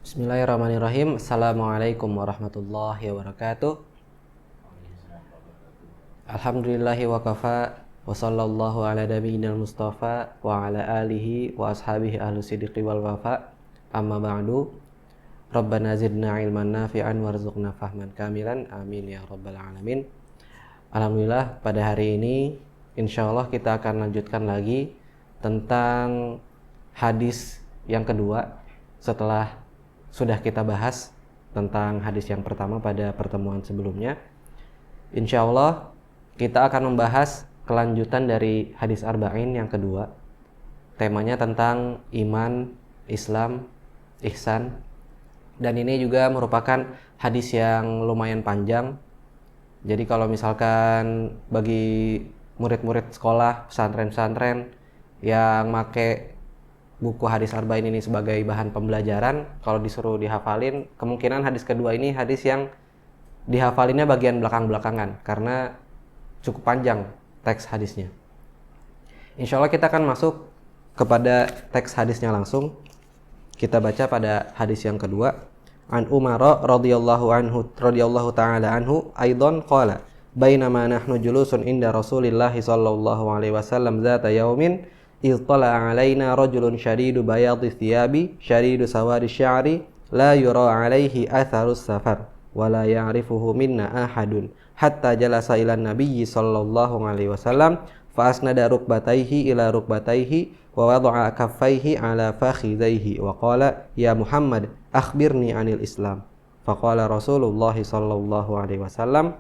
Bismillahirrahmanirrahim. Assalamualaikum warahmatullahi wabarakatuh. Alhamdulillahi wa kafa wa sallallahu ala nabiyyina mustafa wa ala alihi wa ashabihi ahlu siddiqi wal wafa. Amma ba'du. Rabbana zidna ilman nafi'an warzuqna fahman kamilan. Amin ya rabbal alamin. Alhamdulillah, pada hari ini insyaallah kita akan lanjutkan lagi tentang hadis yang kedua setelah sudah kita bahas tentang hadis yang pertama pada pertemuan sebelumnya. Insya Allah kita akan membahas kelanjutan dari hadis arba'in yang kedua. Temanya tentang iman, Islam, ihsan. Dan ini juga merupakan hadis yang lumayan panjang. Jadi kalau misalkan bagi murid-murid sekolah, pesantren-pesantren yang make buku hadis arba'in ini sebagai bahan pembelajaran, kalau disuruh dihafalin, kemungkinan hadis kedua ini hadis yang dihafalinnya bagian belakang-belakangan karena cukup panjang teks hadisnya. Insya Allah kita akan masuk kepada teks hadisnya langsung. Kita baca pada hadis yang kedua. An Umar radhiyallahu ta'ala anhu aidan qala bainama nahnu julusun inda Rasulillah sallallahu alaihi wasallam zata yaumin idh tala'a alaina rajulun syadidu bayadi thiyabi syadidu sawadi sya'ri la yura alaihi atharus safar wa la ya'rifuhu minna ahadun hatta jalasa ila nabiyyi sallallahu alaihi wasallam fa asnada rukbatayhi ila rukbatayhi wa wada'a kaffayhi ala fakhidayhi wa qala ya Muhammad akhbirni anil Islam. Faqala Rasulullah sallallahu alaihi wasallam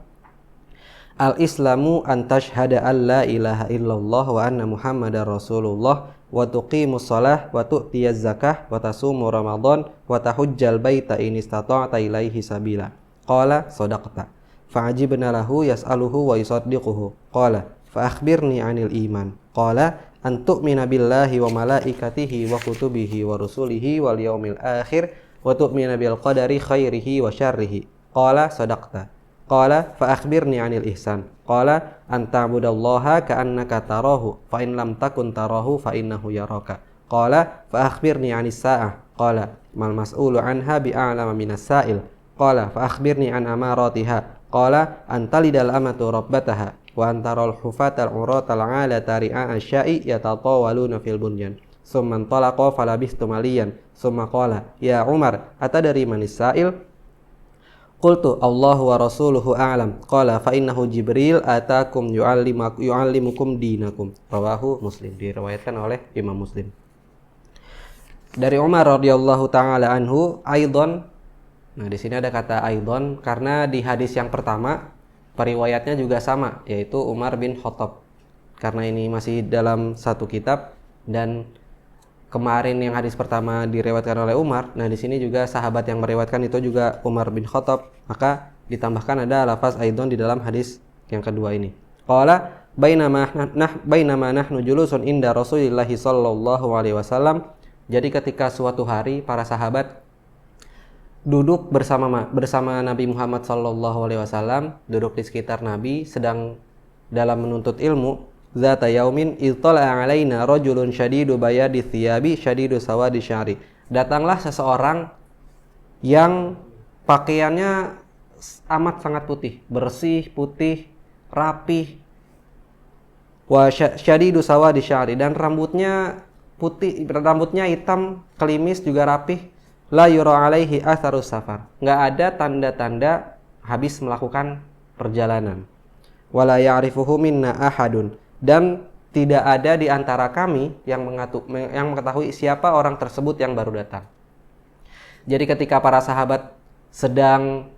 al-islamu an tashhada an la ilaha illallah wa anna muhammadar rasulullah wa tuqimus shalah wa tu'tiyaz zakah wa tasumu ramadan wa tahujjal baita in istata'ta ilaihi sabila. Qala sadaqta. Fa'ajibna lahu yas'aluhu wa yusaddiquhu. Qala fa akhbirni anil iman. Qala an tu'mina billahi wa malaikatihi wa kutubihi wa rusulihi wal yaumil akhir wa tu'mina bil qadari khairihi wa syarrihi. Qala sadaqta. Qala fa akhbirni 'anil ihsan. Qala an ta'budallaha ka'annaka tarahu fa in lam takun tarahu fa innahu yaraka. Qala fa akhbirni 'anis sa'ah. Qala mal mas'ulu 'anha bi'a'lama minas sa'il. Qala fa akhbirni 'an amaratiha. Qala an talidal amatu rabbataha wa antaral hufatal 'uratal 'alata ri'a asya'i yatatawaluna fil bunyan. Summa talaqa falabistu maliyan. Summa qala ya Umar atadari manis sa'il? Qultu Allahu wa rasuluhu a'lam. Qala fa innahu Jibril atakum yu'allimukum dinakum. Rawahu Muslim. Diriwayatkan oleh Imam Muslim. Dari Umar radhiyallahu taala anhu aidan. Nah, di sini ada kata aidan karena di hadis yang pertama periwayatnya juga sama, yaitu Umar bin Khattab. Karena ini masih dalam satu kitab dan kemarin yang hadis pertama diriwayatkan oleh Umar, nah di sini juga sahabat yang meriwayatkan itu juga Umar bin Khattab, maka ditambahkan ada lafaz aidon di dalam hadis yang kedua ini. Qala bainama nahnu julusun inda Rasulillah sallallahu alaihi wasallam. Jadi ketika suatu hari para sahabat duduk bersama Nabi Muhammad sallallahu alaihi wasallam, duduk di sekitar Nabi sedang dalam menuntut ilmu. Zata yaumin ittala'a alaina rajulun syadidu bayadi thiyabi syadidu sawadi sya'ri. Datanglah seseorang yang pakaiannya amat sangat putih, bersih, putih, rapih. Wa syadidu sawadi sya'ri, dan rambutnya putih, rambutnya hitam, klimis juga rapih. La yura alaihi atharus safar. Enggak ada tanda-tanda habis melakukan perjalanan. Wala ya'rifuhu minna ahadun. Dan tidak ada di antara kami yang mengetahui siapa orang tersebut yang baru datang. Jadi ketika para sahabat sedang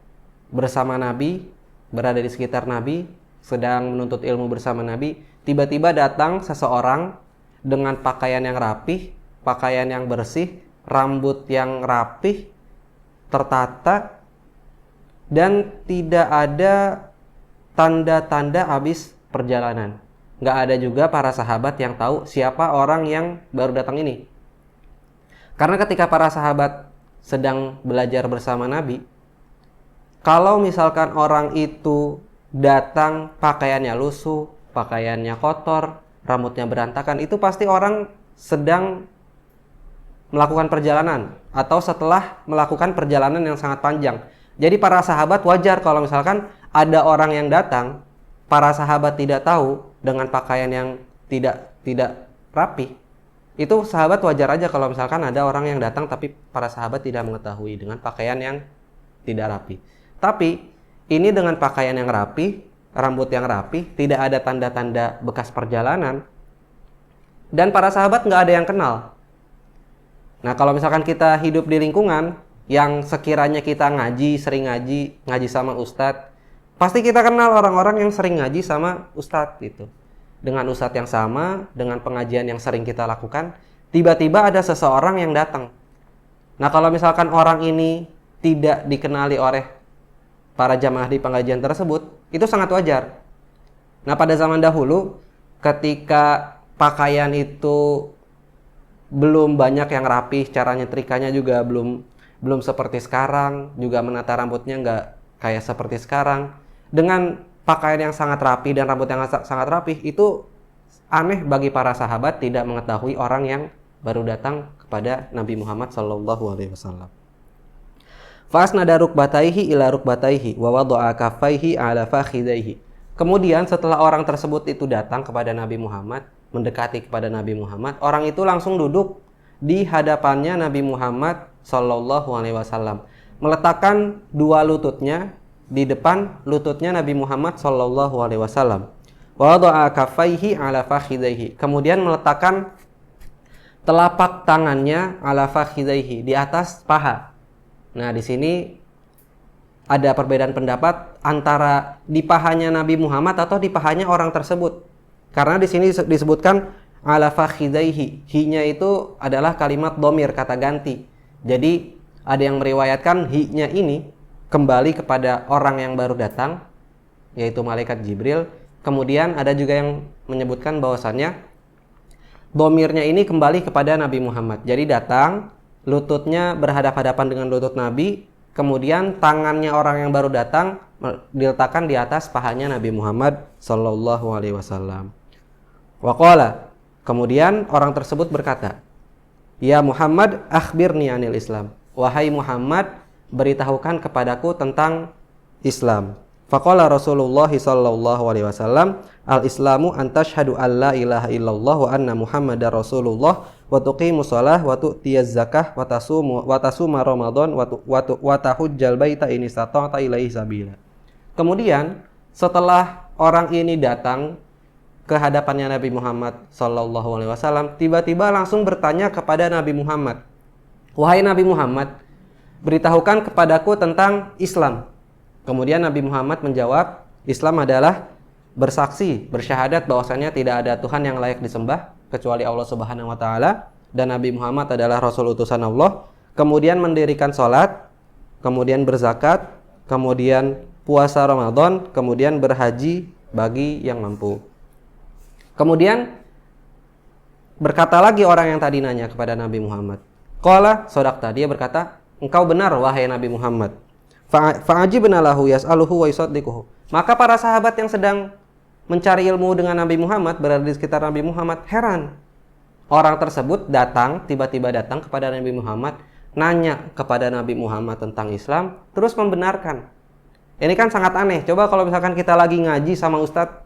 bersama Nabi, berada di sekitar Nabi, sedang menuntut ilmu bersama Nabi, tiba-tiba datang seseorang dengan pakaian yang rapih, pakaian yang bersih, rambut yang rapih, tertata, dan tidak ada tanda-tanda habis perjalanan. Nggak ada juga para sahabat yang tahu siapa orang yang baru datang ini. Karena ketika para sahabat sedang belajar bersama Nabi, kalau misalkan orang itu datang pakaiannya lusuh, pakaiannya kotor, rambutnya berantakan, itu pasti orang sedang melakukan perjalanan atau setelah melakukan perjalanan yang sangat panjang. Jadi para sahabat wajar kalau misalkan ada orang yang datang, para sahabat tidak tahu dengan pakaian yang tidak rapi. Itu sahabat wajar aja kalau misalkan ada orang yang datang tapi para sahabat tidak mengetahui dengan pakaian yang tidak rapi. Tapi ini dengan pakaian yang rapi, rambut yang rapi, tidak ada tanda-tanda bekas perjalanan, dan para sahabat nggak ada yang kenal. Nah, kalau misalkan kita hidup di lingkungan yang sekiranya kita sering ngaji sama ustadz, pasti kita kenal orang-orang yang sering ngaji sama ustadz gitu. Dengan ustadz yang sama, dengan pengajian yang sering kita lakukan, tiba-tiba ada seseorang yang datang. Nah, kalau misalkan orang ini tidak dikenali oleh para jamaah di pengajian tersebut, itu sangat wajar. Nah, pada zaman dahulu, ketika pakaian itu belum banyak yang rapi, cara nyetrikanya juga belum seperti sekarang, juga menata rambutnya nggak kayak seperti sekarang. Dengan pakaian yang sangat rapi dan rambut yang sangat rapi, itu aneh bagi para sahabat tidak mengetahui orang yang baru datang kepada Nabi Muhammad SAW. Fasnada rukbataihi ila rukbataihi wa wada'a kaffaihi ala fakhidaihi. Kemudian setelah orang tersebut itu datang kepada Nabi Muhammad, mendekati kepada Nabi Muhammad, orang itu langsung duduk di hadapannya Nabi Muhammad SAW, meletakkan dua lututnya di depan lututnya Nabi Muhammad SAW. Wa wada'a kaffaihi ala fakhidaihi. Kemudian meletakkan telapak tangannya ala fakhidaihi, di atas paha. Nah, di sini ada perbedaan pendapat antara di pahanya Nabi Muhammad atau di pahanya orang tersebut. Karena di sini disebutkan ala fakhidaihi. Hi-nya itu adalah kalimat dhamir, kata ganti. Jadi ada yang meriwayatkan hi-nya ini kembali kepada orang yang baru datang, yaitu malaikat Jibril. Kemudian ada juga yang menyebutkan bahwasannya dhamirnya ini kembali kepada Nabi Muhammad. Jadi datang, lututnya berhadap-hadapan dengan lutut Nabi, kemudian tangannya orang yang baru datang diletakkan di atas pahanya Nabi Muhammad SAW. Waqala, kemudian orang tersebut berkata, "Ya Muhammad, akhbirni anil Islam." Wahai Muhammad, beritahukan kepadaku tentang Islam. Faqala Rasulullah SAW, "Al-Islamu an tashhadu an la ilaha illallah wa anna Muhammadar Rasulullah wa tuqimus shalah wa tu'tiyaz zakah wa tasuma Ramadan wa tahujjal baita in istata'ta ilaihi sabila." Kemudian setelah orang ini datang ke hadapannya Nabi Muhammad SAW, tiba-tiba langsung bertanya kepada Nabi Muhammad, "Wahai Nabi Muhammad, beritahukan kepadaku tentang Islam." Kemudian Nabi Muhammad menjawab, Islam adalah bersaksi, bersyahadat bahwasanya tidak ada Tuhan yang layak disembah kecuali Allah Subhanahu wa taala, dan Nabi Muhammad adalah Rasul utusan Allah. Kemudian mendirikan sholat, kemudian berzakat, kemudian puasa Ramadan, kemudian berhaji bagi yang mampu. Kemudian berkata lagi orang yang tadi nanya kepada Nabi Muhammad, qala sodaqta, dia berkata, engkau benar wahai Nabi Muhammad. Fa'ajibna lahu yas'aluhu wa yusaddiquhu. Maka para sahabat yang sedang mencari ilmu dengan Nabi Muhammad, berada di sekitar Nabi Muhammad, heran. Orang tersebut tiba-tiba datang kepada Nabi Muhammad, nanya kepada Nabi Muhammad tentang Islam, terus membenarkan. Ini kan sangat aneh. Coba kalau misalkan kita lagi ngaji sama ustadz,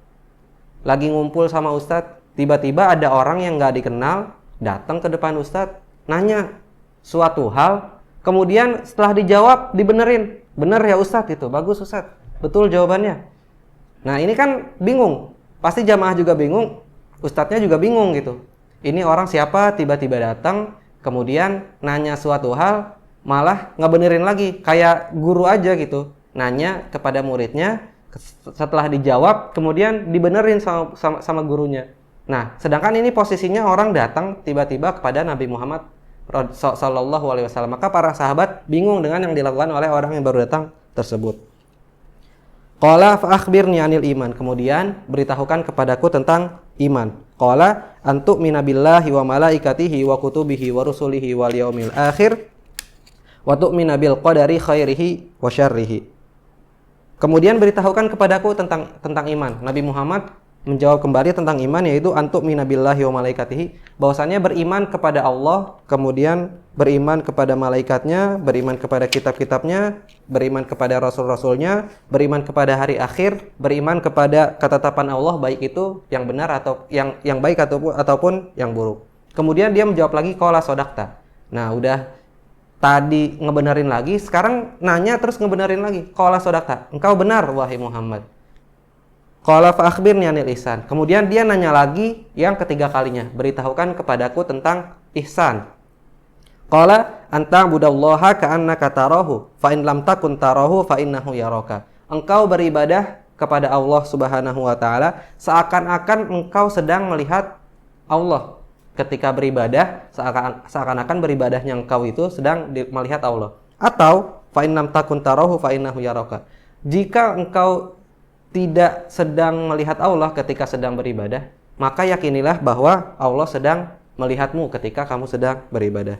lagi ngumpul sama ustadz, tiba-tiba ada orang yang gak dikenal datang ke depan ustadz, nanya suatu hal, kemudian setelah dijawab dibenerin. Bener ya ustadz itu, bagus ustadz, betul jawabannya. Nah ini kan bingung, pasti jamaah juga bingung, ustadznya juga bingung gitu. Ini orang siapa tiba-tiba datang, kemudian nanya suatu hal, malah ngebenerin lagi, kayak guru aja gitu. Nanya kepada muridnya, setelah dijawab, kemudian dibenerin sama gurunya. Nah, sedangkan ini posisinya orang datang tiba-tiba kepada Nabi Muhammad sallallahu alaihi wasallam. Maka para sahabat bingung dengan yang dilakukan oleh orang yang baru datang tersebut. Qala fa akhbirni anil iman. Kemudian beritahukan kepadaku tentang iman. Qala antu minabillahi wa malaikatihi wa kutubihi wa rusulihi wal yaumil akhir wa tu'mina bil qadari khairihi wa syarrihi. Kemudian beritahukan kepadaku tentang iman. Nabi Muhammad menjawab kembali tentang iman, yaitu antuk minabillahi wa malaikatihi, bahwasannya beriman kepada Allah, kemudian beriman kepada malaikatnya, beriman kepada kitab-kitabnya, beriman kepada rasul-rasulnya, beriman kepada hari akhir, beriman kepada ketetapan Allah, baik itu yang benar atau yang baik ataupun yang buruk. Kemudian dia menjawab lagi, qala sodakta. Nah, udah tadi ngebenerin lagi, sekarang nanya terus ngebenerin lagi, qala sodakta, engkau benar wahai Muhammad. Qala fa akhbirni anil ihsan. Kemudian dia nanya lagi yang ketiga kalinya, beritahukan kepadaku tentang ihsan. Qala anta budallaha ka'annaka tarahu fa in lam takun tarahu fa innahu yaraka. Engkau beribadah kepada Allah Subhanahu wa taala seakan-akan engkau sedang melihat Allah. Ketika beribadah seakan-akan beribadahnya engkau itu sedang melihat Allah. Atau fa in lam takun tarahu fa innahu yaraka. Jika engkau tidak sedang melihat Allah ketika sedang beribadah, maka yakinilah bahwa Allah sedang melihatmu ketika kamu sedang beribadah.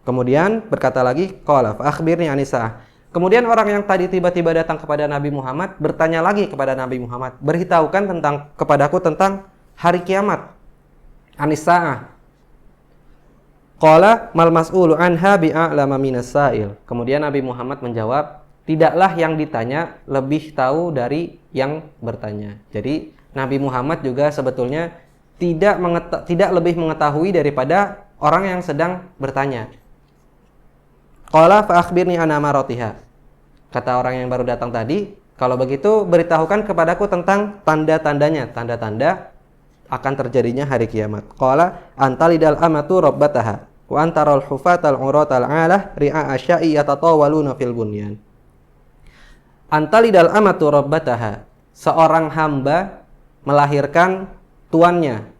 Kemudian berkata lagi, qala fa akhbirni anisa'ah. Kemudian orang yang tadi tiba-tiba datang kepada Nabi Muhammad bertanya lagi kepada Nabi Muhammad, beritahukan kepadaku tentang hari kiamat. Anisa'ah. Qala mal mas'ulu anha bi'a'lama minas sa'il. Kemudian Nabi Muhammad menjawab, tidaklah yang ditanya lebih tahu dari yang bertanya. Jadi Nabi Muhammad juga sebetulnya tidak lebih mengetahui daripada orang yang sedang bertanya. Qala fa akhbirni an amaratiha. Kata orang yang baru datang tadi, kalau begitu beritahukan kepadaku tentang tanda-tandanya, tanda-tanda akan terjadinya hari kiamat. Qala antalidal amatu rabbataha wa antaral hufatal uratal alah ri'a asya'i yatatawaluna fil bunyan. Antalidal amatu rabbataha, seorang hamba melahirkan tuannya.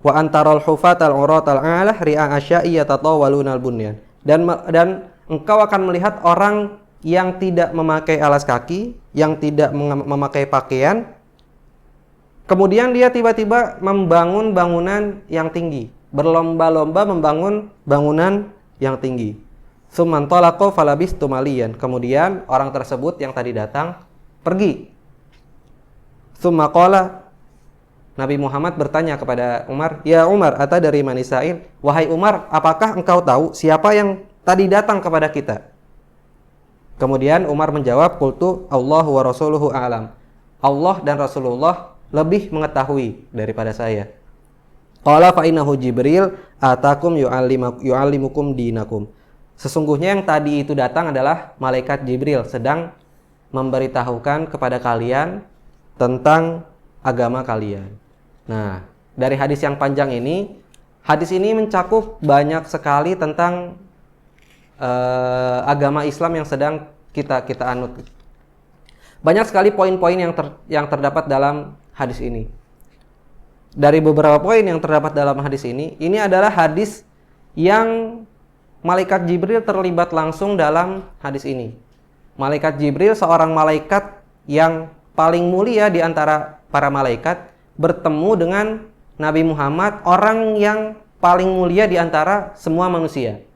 Wa antarul hufatal uratal alah ri'a asya'i yatatawaluna al-bunyan. Dan engkau akan melihat orang yang tidak memakai alas kaki, yang tidak memakai pakaian, kemudian dia tiba-tiba membangun bangunan yang tinggi, berlomba-lomba membangun bangunan yang tinggi. Tsumman talaqo falabistu maliyan. Kemudian orang tersebut yang tadi datang pergi. Tsumma qala, Nabi Muhammad bertanya kepada Umar, "Ya Umar, ata dari manisa'il?" Wahai Umar, apakah engkau tahu siapa yang tadi datang kepada kita? Kemudian Umar menjawab, "Qultu Allahu wa rasuluhu a'lam." Allah dan Rasulullah lebih mengetahui daripada saya. Qala fa innahu Jibril atakum yu'allimukum dinakum. Sesungguhnya yang tadi itu datang adalah malaikat Jibril sedang memberitahukan kepada kalian tentang agama kalian. Nah, dari hadis yang panjang ini, hadis ini mencakup banyak sekali tentang agama Islam yang sedang kita anut. Banyak sekali poin-poin yang terdapat dalam hadis ini. Dari beberapa poin yang terdapat dalam hadis ini adalah hadis yang malaikat Jibril terlibat langsung dalam hadis ini. Malaikat Jibril, seorang malaikat yang paling mulia di antara para malaikat, bertemu dengan Nabi Muhammad, orang yang paling mulia di antara semua manusia.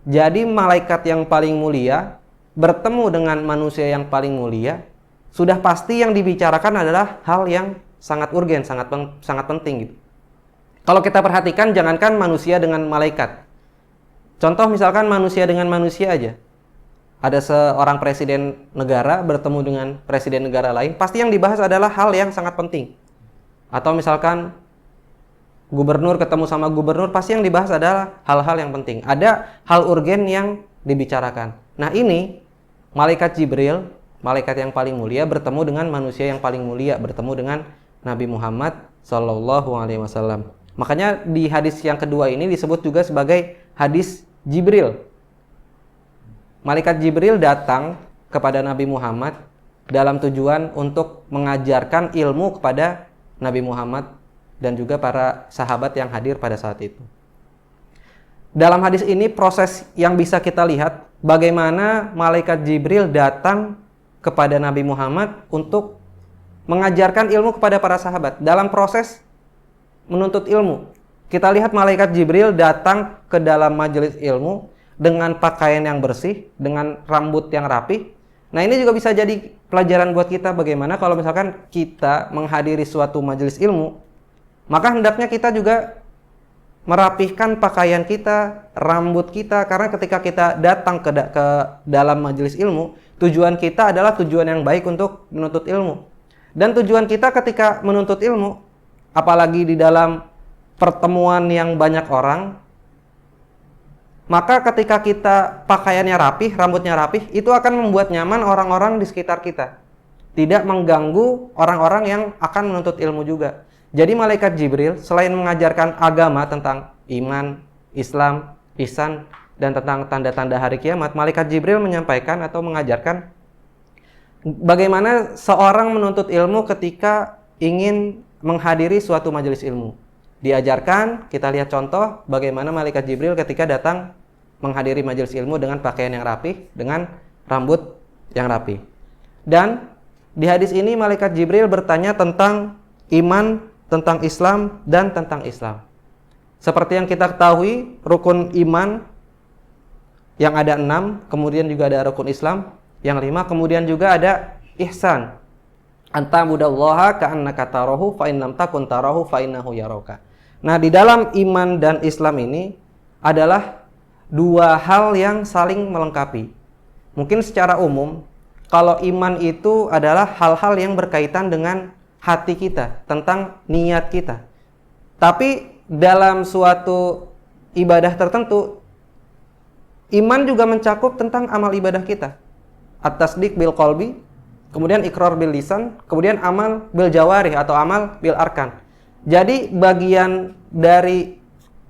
Jadi malaikat yang paling mulia bertemu dengan manusia yang paling mulia, sudah pasti yang dibicarakan adalah hal yang sangat urgen, sangat penting gitu. Kalau kita perhatikan, jangankan manusia dengan malaikat. Contoh misalkan manusia dengan manusia aja. Ada seorang presiden negara bertemu dengan presiden negara lain, pasti yang dibahas adalah hal yang sangat penting. Atau misalkan gubernur ketemu sama gubernur, pasti yang dibahas adalah hal-hal yang penting. Ada hal urgen yang dibicarakan. Nah ini, malaikat Jibril, malaikat yang paling mulia, bertemu dengan manusia yang paling mulia, bertemu dengan Nabi Muhammad SAW. Makanya di hadis yang kedua ini disebut juga sebagai hadis Jibril. Malaikat Jibril datang kepada Nabi Muhammad dalam tujuan untuk mengajarkan ilmu kepada Nabi Muhammad dan juga para sahabat yang hadir pada saat itu. Dalam hadis ini proses yang bisa kita lihat bagaimana malaikat Jibril datang kepada Nabi Muhammad untuk mengajarkan ilmu kepada para sahabat. Dalam proses menuntut ilmu, kita lihat malaikat Jibril datang ke dalam majelis ilmu dengan pakaian yang bersih, dengan rambut yang rapi, Nah, ini juga bisa jadi pelajaran buat kita bagaimana kalau misalkan kita menghadiri suatu majelis ilmu, maka hendaknya kita juga merapihkan pakaian kita, rambut kita, karena ketika kita datang ke dalam majelis ilmu, tujuan kita adalah tujuan yang baik untuk menuntut ilmu. Dan tujuan kita ketika menuntut ilmu, apalagi di dalam pertemuan yang banyak orang, maka ketika kita pakaiannya rapih, rambutnya rapih, itu akan membuat nyaman orang-orang di sekitar kita. Tidak mengganggu orang-orang yang akan menuntut ilmu juga. Jadi malaikat Jibril selain mengajarkan agama tentang iman, Islam, ihsan, dan tentang tanda-tanda hari kiamat, malaikat Jibril menyampaikan atau mengajarkan bagaimana seorang menuntut ilmu ketika ingin menghadiri suatu majelis ilmu. Diajarkan, kita lihat contoh bagaimana malaikat Jibril ketika datang menghadiri majelis ilmu dengan pakaian yang rapih, dengan rambut yang rapih. Dan di hadis ini malaikat Jibril bertanya tentang iman, tentang Islam, dan tentang Islam. Seperti yang kita ketahui, rukun iman yang ada 6, kemudian juga ada rukun Islam yang 5, kemudian juga ada ihsan. Anta'budallaha ka'annaka tarahu fa in lam takun tarahu fa innahu yaraka. Nah, di dalam iman dan Islam ini adalah dua hal yang saling melengkapi. Mungkin secara umum, kalau iman itu adalah hal-hal yang berkaitan dengan hati kita, tentang niat kita. Tapi dalam suatu ibadah tertentu, iman juga mencakup tentang amal ibadah kita. At-tasdiq bil qalbi, kemudian iqrar bil lisan, kemudian amal bil jawarih atau amal bil arkan. Jadi bagian dari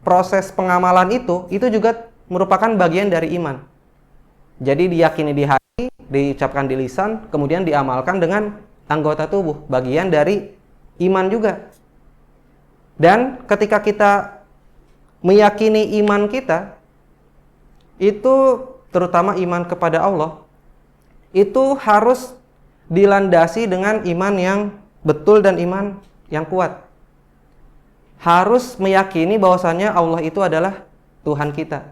proses pengamalan itu juga merupakan bagian dari iman. Jadi diyakini di hati, diucapkan di lisan, kemudian diamalkan dengan anggota tubuh, bagian dari iman juga. Dan ketika kita meyakini iman kita, itu terutama iman kepada Allah, itu harus dilandasi dengan iman yang betul dan iman yang kuat. Harus meyakini bahwasannya Allah itu adalah Tuhan kita.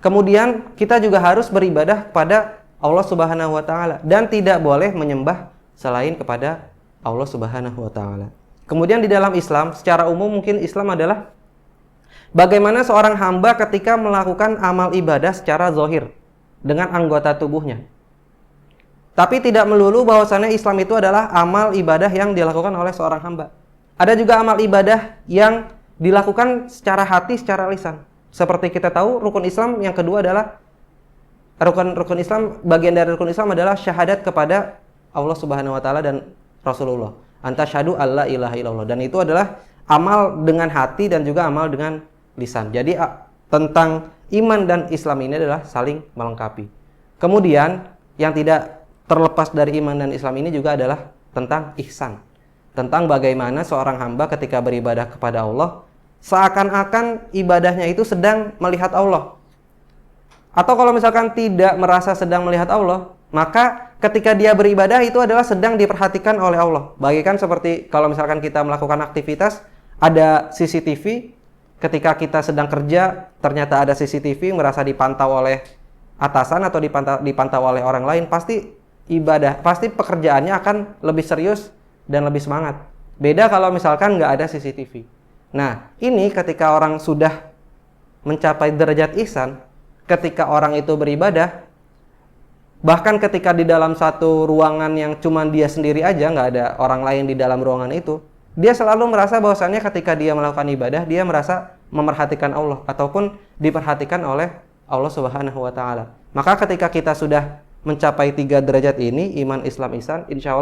Kemudian kita juga harus beribadah kepada Allah Subhanahu wa taala dan tidak boleh menyembah selain kepada Allah Subhanahu wa taala. Kemudian di dalam Islam, secara umum mungkin Islam adalah bagaimana seorang hamba ketika melakukan amal ibadah secara zahir dengan anggota tubuhnya. Tapi tidak melulu bahwasannya Islam itu adalah amal ibadah yang dilakukan oleh seorang hamba. Ada juga amal ibadah yang dilakukan secara hati, secara lisan. Seperti kita tahu, rukun Islam yang kedua adalah rukun Islam, bagian dari rukun Islam adalah syahadat kepada Allah Subhanahu wa taala dan Rasulullah. Anta syahadu alla ilaha illallah. Dan itu adalah amal dengan hati dan juga amal dengan lisan. Jadi tentang iman dan Islam ini adalah saling melengkapi. Kemudian yang tidak terlepas dari iman dan Islam ini juga adalah tentang ihsan. Tentang bagaimana seorang hamba ketika beribadah kepada Allah seakan-akan ibadahnya itu sedang melihat Allah. Atau kalau misalkan tidak merasa sedang melihat Allah, maka ketika dia beribadah itu adalah sedang diperhatikan oleh Allah. Bagikan seperti kalau misalkan kita melakukan aktivitas, ada CCTV, ketika kita sedang kerja, ternyata ada CCTV, merasa dipantau oleh atasan atau dipantau oleh orang lain, pasti pekerjaannya akan lebih serius dan lebih semangat. Beda kalau misalkan nggak ada CCTV. Nah, ini ketika orang sudah mencapai derajat ihsan, ketika orang itu beribadah, bahkan ketika di dalam satu ruangan yang cuma dia sendiri aja, nggak ada orang lain di dalam ruangan itu, dia selalu merasa bahwasannya ketika dia melakukan ibadah, dia merasa memerhatikan Allah ataupun diperhatikan oleh Allah Subhanahu wa taala. Maka ketika kita sudah mencapai 3 derajat ini, iman, Islam, ihsan, insya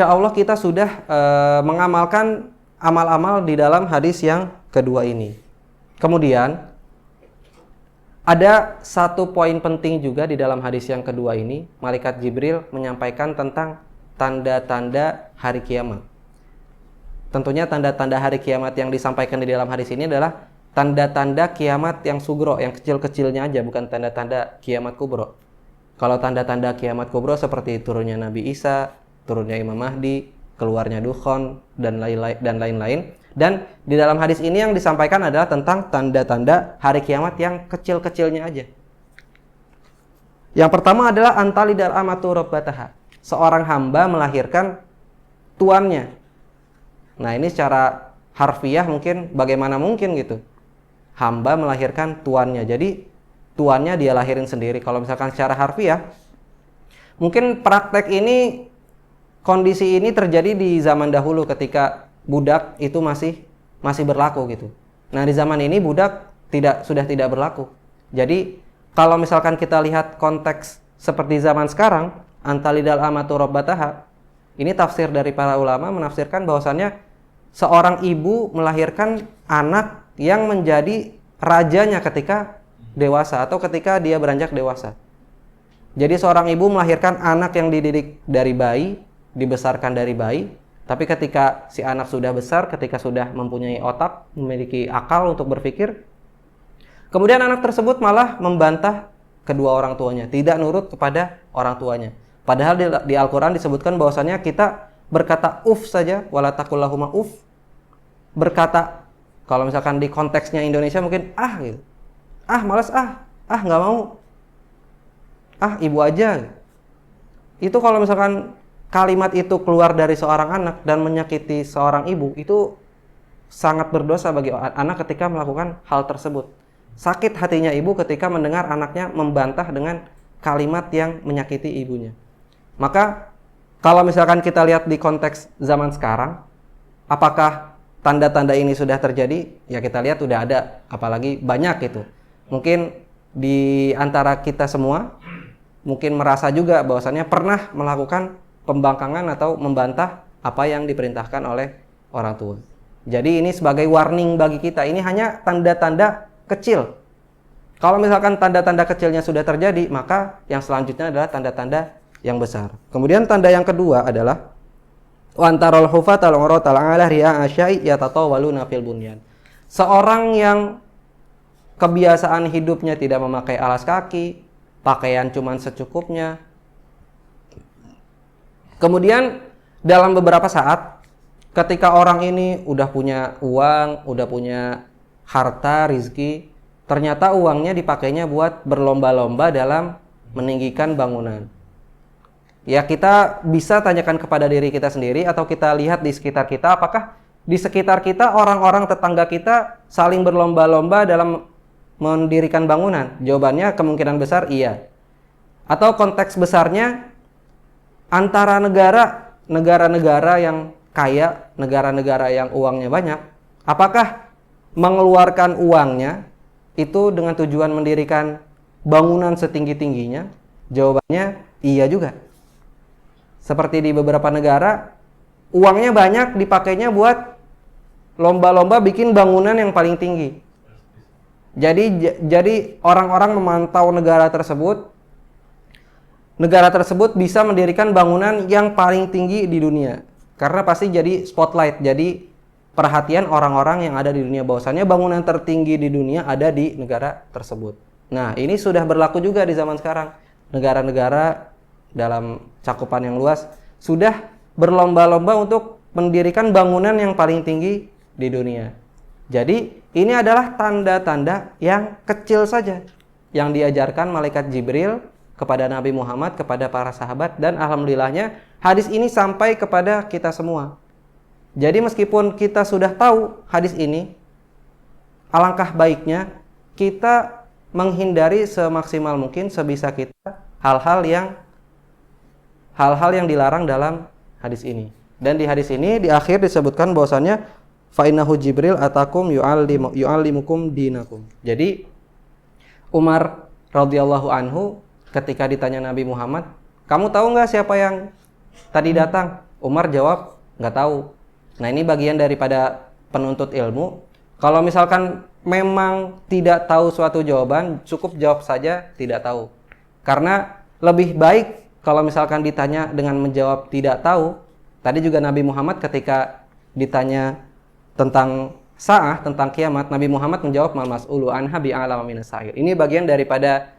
Allah kita sudah mengamalkan amal-amal di dalam hadis yang kedua ini. Kemudian ada satu poin penting juga di dalam hadis yang kedua ini, malaikat Jibril menyampaikan tentang tanda-tanda hari kiamat. Tentunya tanda-tanda hari kiamat yang disampaikan di dalam hadis ini adalah tanda-tanda kiamat yang sugro, yang kecil-kecilnya aja, bukan tanda-tanda kiamat kubro. Kalau tanda-tanda kiamat kubro seperti turunnya Nabi Isa, turunnya Imam Mahdi, keluarnya Dukhon, dan lain-lain. Dan di dalam hadis ini yang disampaikan adalah tentang tanda-tanda hari kiamat yang kecil-kecilnya aja. Yang pertama adalah antalidal amatu rabbataha. Seorang hamba melahirkan tuannya. Nah, ini secara harfiah mungkin bagaimana mungkin gitu. Hamba melahirkan tuannya. Jadi tuannya dia lahirin sendiri. Kalau misalkan secara harfiah, mungkin praktek ini, kondisi ini terjadi di zaman dahulu ketika budak itu masih berlaku gitu. Nah, di zaman ini budak sudah tidak berlaku. Jadi kalau misalkan kita lihat konteks seperti zaman sekarang, antalidal amatu rabbataha, ini tafsir dari para ulama menafsirkan bahwasannya seorang ibu melahirkan anak yang menjadi rajanya ketika dewasa atau ketika dia beranjak dewasa. Jadi seorang ibu melahirkan anak yang dididik dari bayi, dibesarkan dari bayi, tapi ketika si anak sudah besar, ketika sudah mempunyai otak, memiliki akal untuk berpikir, kemudian anak tersebut malah membantah kedua orang tuanya, tidak nurut kepada orang tuanya. Padahal di Al-Quran disebutkan bahwasannya kita berkata uf saja, wala taqul lahuma uf. Berkata, kalau misalkan di konteksnya Indonesia mungkin gitu. Malas nggak mau. Ibu aja. Itu kalau misalkan kalimat itu keluar dari seorang anak dan menyakiti seorang ibu, itu sangat berdosa bagi anak ketika melakukan hal tersebut. Sakit hatinya ibu ketika mendengar anaknya membantah dengan kalimat yang menyakiti ibunya. Maka kalau misalkan kita lihat di konteks zaman sekarang, apakah tanda-tanda ini sudah terjadi? Ya kita lihat sudah ada, apalagi banyak itu. Mungkin di antara kita semua mungkin merasa juga bahwasannya pernah melakukan pembangkangan atau membantah apa yang diperintahkan oleh orang tua. Jadi ini sebagai warning bagi kita. Ini hanya tanda-tanda kecil. Kalau misalkan tanda-tanda kecilnya sudah terjadi, maka yang selanjutnya adalah tanda-tanda yang besar. Kemudian tanda yang kedua adalah wa antarul hufatal uratal ala ri'a asya'i yatatawaluna fil bunyan. Seorang yang kebiasaan hidupnya tidak memakai alas kaki, pakaian cuman secukupnya. Kemudian dalam beberapa saat ketika orang ini udah punya uang, udah punya harta, rizki, ternyata uangnya dipakainya buat berlomba-lomba dalam meninggikan bangunan. Ya kita bisa tanyakan kepada diri kita sendiri atau kita lihat di sekitar kita, apakah di sekitar kita orang-orang tetangga kita saling berlomba-lomba dalam mendirikan bangunan? Jawabannya kemungkinan besar iya. Atau konteks besarnya antara negara-negara yang kaya, negara-negara yang uangnya banyak, apakah mengeluarkan uangnya itu dengan tujuan mendirikan bangunan setinggi-tingginya? Jawabannya iya juga. Seperti di beberapa negara, uangnya banyak dipakainya buat lomba-lomba bikin bangunan yang paling tinggi. Jadi orang-orang memantau negara tersebut bisa mendirikan bangunan yang paling tinggi di dunia. Karena pasti jadi spotlight, jadi perhatian orang-orang yang ada di dunia, bahwasannya bangunan tertinggi di dunia ada di negara tersebut. Nah, ini sudah berlaku juga di zaman sekarang. Negara-negara dalam cakupan yang luas sudah berlomba-lomba untuk mendirikan bangunan yang paling tinggi di dunia. Jadi, ini adalah tanda-tanda yang kecil saja yang diajarkan malaikat Jibril kepada Nabi Muhammad, kepada para sahabat, dan alhamdulillahnya hadis ini sampai kepada kita semua. Jadi meskipun kita sudah tahu hadis ini, alangkah baiknya kita menghindari semaksimal mungkin, sebisa kita hal-hal yang dilarang dalam hadis ini. Dan di hadis ini di akhir disebutkan bahwasannya fa innahu Jibril atakum yu'allimukum dinakum. Jadi Umar radhiyallahu anhu ketika ditanya Nabi Muhammad, kamu tahu nggak siapa yang tadi datang? Umar jawab, nggak tahu. Nah, ini bagian daripada penuntut ilmu. Kalau misalkan memang tidak tahu suatu jawaban, cukup jawab saja tidak tahu. Karena lebih baik kalau misalkan ditanya dengan menjawab tidak tahu. Tadi juga Nabi Muhammad ketika ditanya tentang sa'ah, tentang kiamat, Nabi Muhammad menjawab mal mas'ulu anha bi'alama minas sa'il. Ini bagian daripada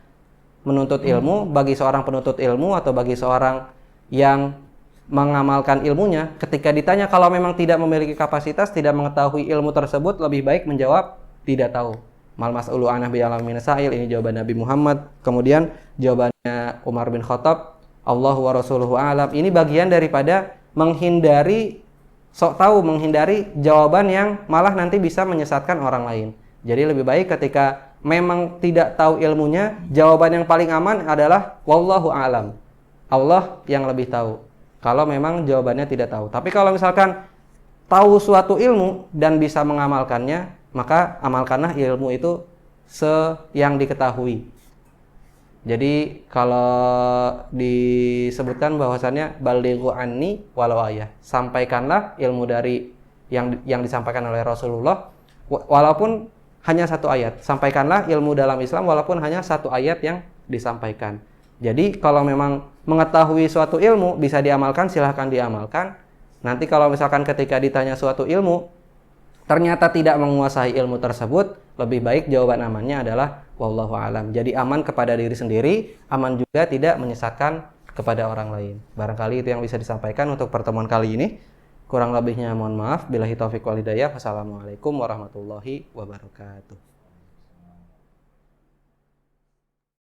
menuntut ilmu. Bagi seorang penuntut ilmu atau bagi seorang yang mengamalkan ilmunya, ketika ditanya kalau memang tidak memiliki kapasitas, tidak mengetahui ilmu tersebut, lebih baik menjawab tidak tahu. Mal mas'ulu anhu bi'alamin minas sa'il, ini jawaban Nabi Muhammad. Kemudian jawabannya Umar bin Khattab, Allahu wa rasuluhu a'lam. Ini bagian daripada menghindari menghindari jawaban yang malah nanti bisa menyesatkan orang lain. Jadi lebih baik ketika memang tidak tahu ilmunya, jawaban yang paling aman adalah wallahu a'lam. Allah yang lebih tahu. Kalau memang jawabannya tidak tahu. Tapi kalau misalkan tahu suatu ilmu dan bisa mengamalkannya, maka amalkanlah ilmu itu yang diketahui. Jadi kalau disebutkan bahwasannya balighu anni walau ayah, sampaikanlah ilmu dari yang disampaikan oleh Rasulullah walaupun hanya satu ayat. Sampaikanlah ilmu dalam Islam walaupun hanya satu ayat yang disampaikan. Jadi kalau memang mengetahui suatu ilmu bisa diamalkan, silahkan diamalkan. Nanti kalau misalkan ketika ditanya suatu ilmu ternyata tidak menguasai ilmu tersebut, lebih baik jawaban amannya adalah wallahu alam. Jadi aman kepada diri sendiri, aman juga tidak menyesatkan kepada orang lain. Barangkali itu yang bisa disampaikan untuk pertemuan kali ini. Kurang lebihnya mohon maaf. Billahi taufiq wal hidayah. Wassalamualaikum warahmatullahi wabarakatuh.